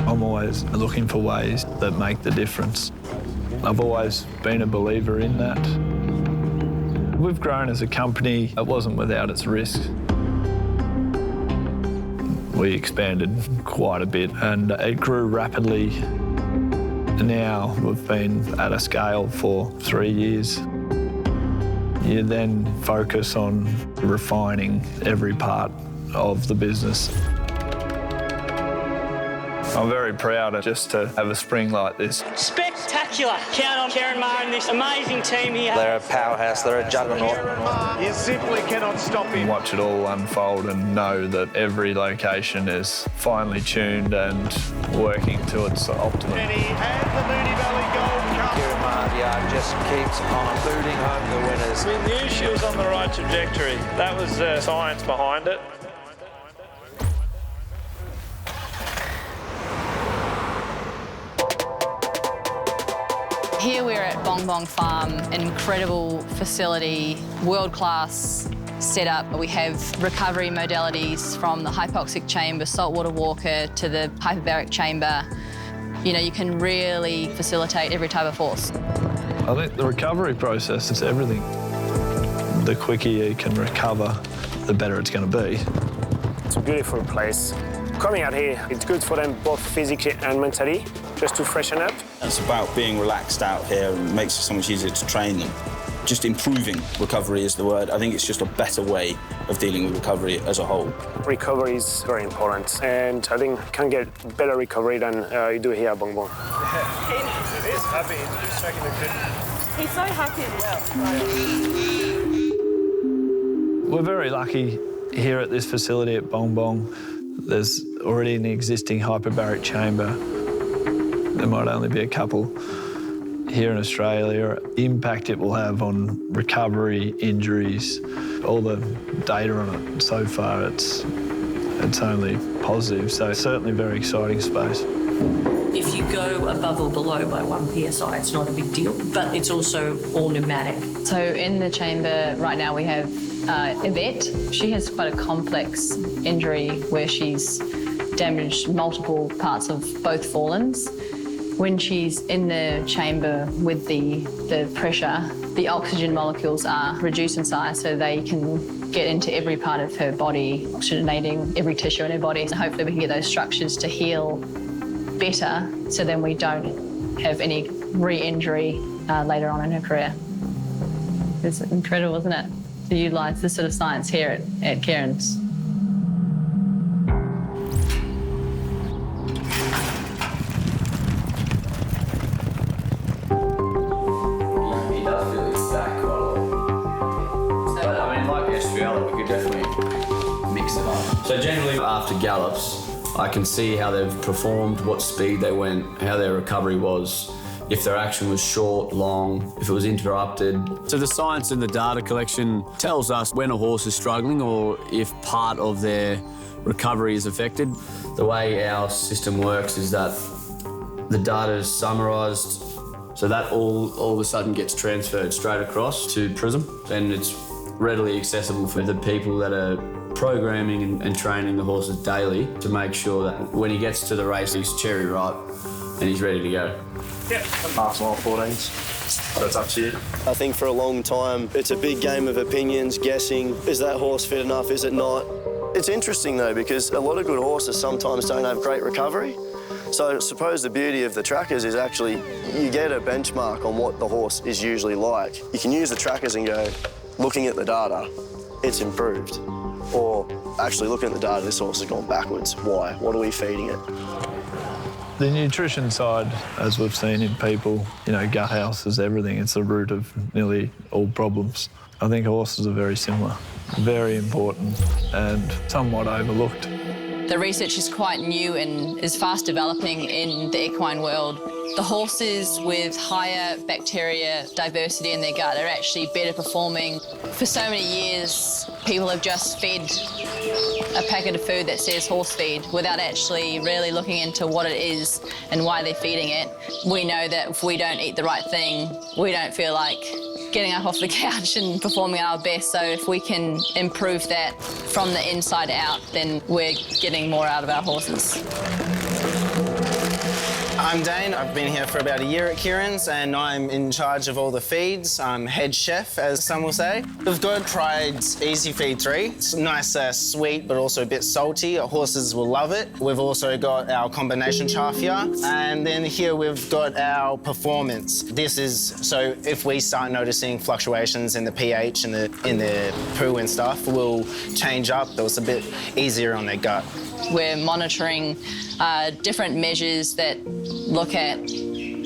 I'm always looking for ways that make the difference. I've always been a believer in that. We've grown as a company. It wasn't without its risks. We expanded quite a bit and it grew rapidly. Now we've been at a scale for 3 years. You then focus on refining every part of the business. I'm very proud just to have a spring like this. Spectacular. Count on Ciaron Maher and this amazing team here. They're a powerhouse, they're a juggernaut. You simply cannot stop him. Watch it all unfold and know that every location is finely tuned and working to its optimum. And the Moonee Valley Gold Cup. Ciaron Maher just keeps on booting home the winners. We knew she was on the right trajectory. That was the science behind it. Here we're at Bong Bong Farm, an incredible facility, world-class setup. We have recovery modalities from the hypoxic chamber, saltwater walker, to the hyperbaric chamber. You know, you can really facilitate every type of horse. I think the recovery process is everything. The quicker you can recover, the better it's going to be. It's a beautiful place. Coming out here, it's good for them both physically and mentally, just to freshen up. It's about being relaxed out here and makes it so much easier to train them. Just improving recovery is the word. I think it's just a better way of dealing with recovery as a whole. Recovery is very important, and I think you can get better recovery than you do here at Bong Bong. He is happy. He's just shaking the good. He's so happy as well. We're very lucky here at this facility at Bong Bong. There's already an existing hyperbaric chamber. There might only be a couple here in Australia. The impact it will have on recovery, injuries, all the data on it so far, it's only positive. So certainly a very exciting space. If you go above or below by 1 psi, it's not a big deal, but it's also all pneumatic. So in the chamber right now we have Yvette. She has quite a complex injury where she's damaged multiple parts of both forelins. When she's in the chamber with the pressure, the oxygen molecules are reduced in size so they can get into every part of her body, oxygenating every tissue in her body. And hopefully we can get those structures to heal better so then we don't have any re-injury later on in her career. It's incredible, isn't it, to utilise this sort of science here at Ciaron's. So generally after gallops, I can see how they've performed, what speed they went, how their recovery was, if their action was short, long, if it was interrupted. So the science and the data collection tells us when a horse is struggling or if part of their recovery is affected. The way our system works is that the data is summarised, so that all of a sudden gets transferred straight across to Prism, and it's readily accessible for the people that are programming and training the horses daily to make sure that when he gets to the race, he's cherry ripe and he's ready to go. Yeah, pass on 14s. That's up to you. I think for a long time, it's a big game of opinions, guessing. Is that horse fit enough? Is it not? It's interesting, though, because a lot of good horses sometimes don't have great recovery. So I suppose the beauty of the trackers is actually you get a benchmark on what the horse is usually like. You can use the trackers and go, looking at the data, it's improved. Or actually looking at the data, this horse has gone backwards. Why? What are we feeding it? The nutrition side, as we've seen in people, you know, gut health is everything. It's the root of nearly all problems. I think horses are very similar, very important and somewhat overlooked. The research is quite new and is fast developing in the equine world. The horses with higher bacteria diversity in their gut are actually better performing. For so many years, people have just fed a packet of food that says horse feed without actually really looking into what it is and why they're feeding it. We know that if we don't eat the right thing, we don't feel like getting up off the couch and performing at our best. So if we can improve that from the inside out, then we're getting more out of our horses. I'm Dane. I've been here for about a year at Ciaron's and I'm in charge of all the feeds. I'm head chef, as some will say. We've tried Easy Feed 3. It's nice, sweet, but also a bit salty. Our horses will love it. We've also got our combination chaff here. And then here we've got our performance. This is, so if we start noticing fluctuations in the pH and in the poo and stuff, we'll change up. That was a bit easier on their gut. We're monitoring different measures that look at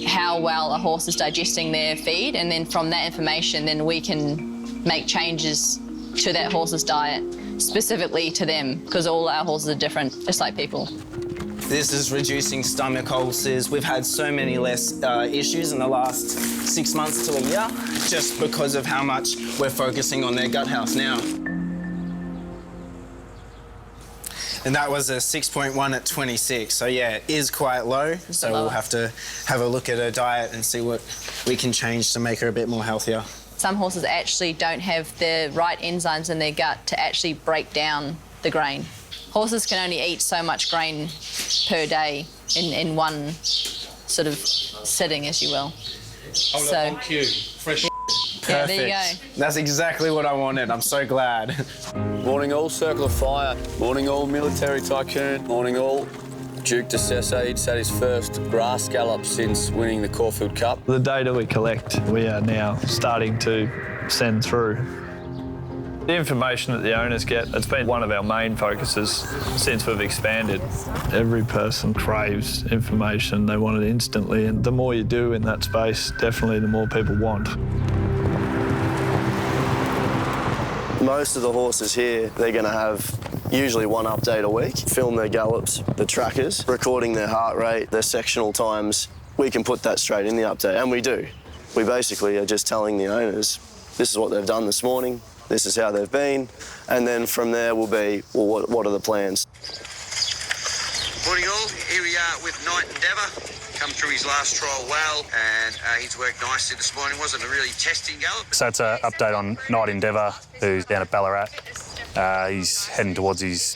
how well a horse is digesting their feed, and then from that information, then we can make changes to that horse's diet, specifically to them, because all our horses are different, just like people. This is reducing stomach ulcers. We've had so many less issues in the last 6 months to a year, just because of how much we're focusing on their gut health now. And that was a 6.1 at 26. So yeah, it is quite low. So we'll have to have a look at her diet and see what we can change to make her a bit more healthier. Some horses actually don't have the right enzymes in their gut to actually break down the grain. Horses can only eat so much grain per day in one sort of sitting, as you will. On cue. Fresh. Yeah, there you go. That's exactly what I wanted. I'm so glad. Morning all, Circle of Fire. Morning all, Military Tycoon. Morning all, Duke de Sessa. He'd had his first grass gallop since winning the Caulfield Cup. The data we collect, we are now starting to send through. The information that the owners get, it's been one of our main focuses since we've expanded. Every person craves information. They want it instantly, and the more you do in that space, definitely the more people want. Most of the horses here, they're going to have usually one update a week, film their gallops, the trackers, recording their heart rate, their sectional times. We can put that straight in the update, and we do. We basically are just telling the owners, this is what they've done this morning, this is how they've been, and then from there will be, well, what are the plans? Morning all, here we are with Night Endeavour. Come through his last trial well, and he's worked nicely this morning. Wasn't a really testing gallop. So it's an update on Night Endeavour, who's down at Ballarat. He's heading towards his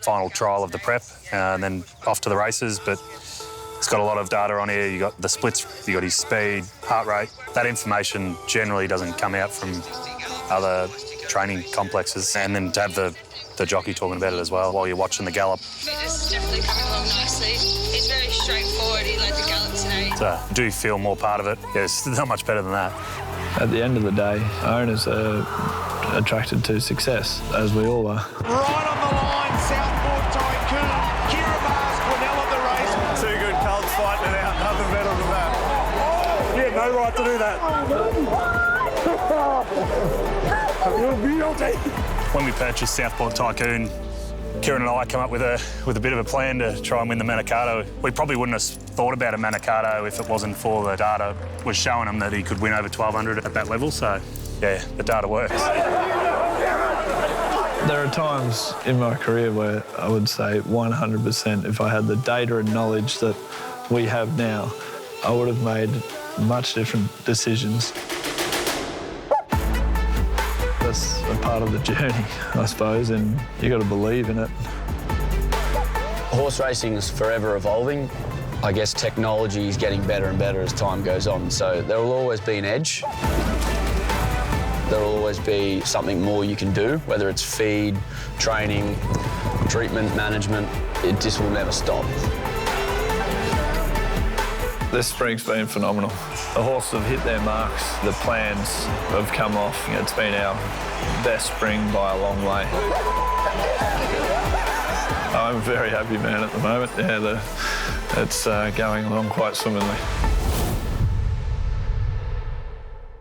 final trial of the prep, and then off to the races, but it's got a lot of data on here. You got the splits, you got his speed, heart rate. That information generally doesn't come out from other training complexes, and then to have the jockey talking about it as well while you're watching the gallop. Fitness is definitely coming along nicely. He's very straightforward. He led the gallop today. So I do feel more part of it. Yeah, it's not much better than that. At the end of the day, owners are attracted to success, as we all are. Right on the line, Southport Tycoon. Ciaron Maher's Quinnell of the race. Two good colts fighting it out. Nothing better than that. You had no right to do that. When we purchased Southport Tycoon, Ciaron and I come up with a bit of a plan to try and win the Manikato. We probably wouldn't have thought about a Manikato if it wasn't for the data. Was showing him that he could win over 1,200 at that level, so yeah, the data works. There are times in my career where I would say 100% if I had the data and knowledge that we have now, I would have made much different decisions. That's a part of the journey, I suppose, and you got to believe in it. Horse racing is forever evolving. I guess technology is getting better and better as time goes on, so there will always be an edge. There will always be something more you can do, whether it's feed, training, treatment, management. It just will never stop. This spring's been phenomenal. The horses have hit their marks. The plans have come off. It's been our best spring by a long way. I'm a very happy man at the moment. Yeah, it's going along quite swimmingly.